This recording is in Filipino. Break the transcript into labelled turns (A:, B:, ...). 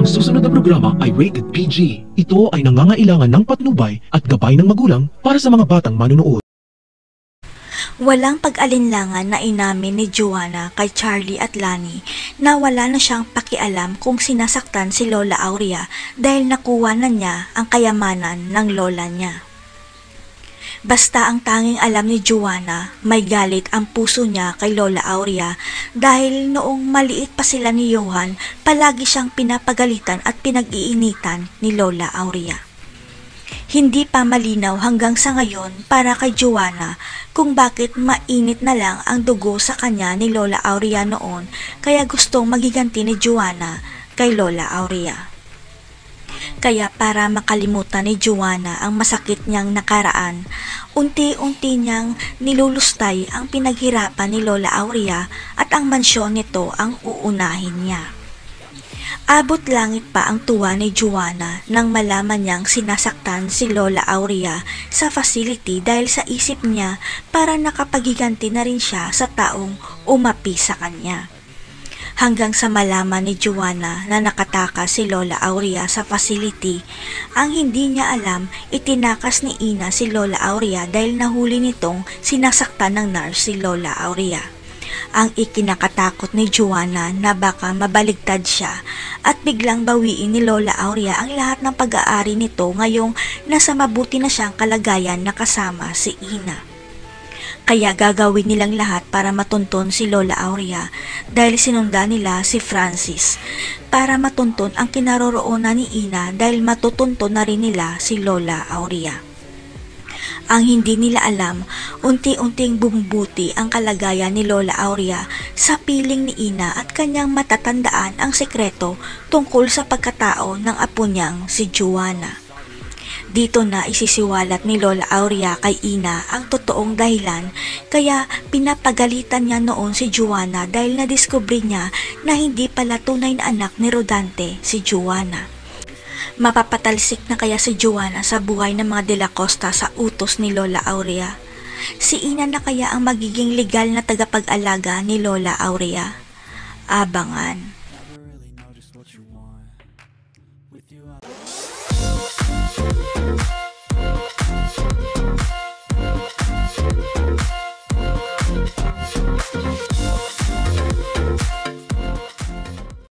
A: Ang susunod na programa ay rated PG. Ito ay nangangailangan ng patnubay at gabay ng magulang para sa mga batang manunood.
B: Walang pag-alinlangan na inamin ni Joanna kay Charlie at Lani na wala na siyang pakialam kung sinasaktan si Lola Aurea dahil nakuha na niya ang kayamanan ng lola niya. Basta ang tanging alam ni Joanna, may galit ang puso niya kay Lola Aurea dahil noong maliit pa sila ni Johan, palagi siyang pinapagalitan at pinag-iinitan ni Lola Aurea. Hindi pa malinaw hanggang sa ngayon para kay Joanna kung bakit mainit na lang ang dugo sa kanya ni Lola Aurea noon kaya gustong magiganti ni Joanna kay Lola Aurea. Kaya para makalimutan ni Joanna ang masakit niyang nakaraan, unti-unti niyang nilulustay ang pinaghirapan ni Lola Aurea at ang mansyon nito ang uunahin niya. Abot langit pa ang tuwa ni Joanna nang malaman niyang sinasaktan si Lola Aurea sa facility dahil sa isip niya para nakapaghiganti na rin siya sa taong umapi sa kanya. Hanggang sa malaman ni Joanna na nakatakas si Lola Aurea sa facility, ang hindi niya alam itinakas ni Ina si Lola Aurea dahil nahuli nitong sinasaktan ng nurse si Lola Aurea. Ang ikinakatakot ni Joanna na baka mabaligtad siya at biglang bawiin ni Lola Aurea ang lahat ng pag-aari nito ngayong nasa mabuti na siyang kalagayan na kasama si Ina. Kaya gagawin nilang lahat para matunton si Lola Aurea dahil sinundan nila si Francis para matunton ang kinaroroonan ni Ina dahil matutunton na rin nila si Lola Aurea. Ang hindi nila alam, unti-unting bumubuti ang kalagayan ni Lola Aurea sa piling ni Ina at kanyang matatandaan ang sekreto tungkol sa pagkatao ng apo niyang si Joanna. Dito na isisiwalat ni Lola Aurea kay Ina ang totoong dahilan kaya pinapagalitan niya noon si Joanna dahil nadiskubre niya na hindi pala tunay na anak ni Rodante si Joanna. Mapapatalsik na kaya si Joanna sa buhay ng mga De La Costa sa utos ni Lola Aurea? Si Ina na kaya ang magiging legal na tagapag-alaga ni Lola Aurea? Abangan.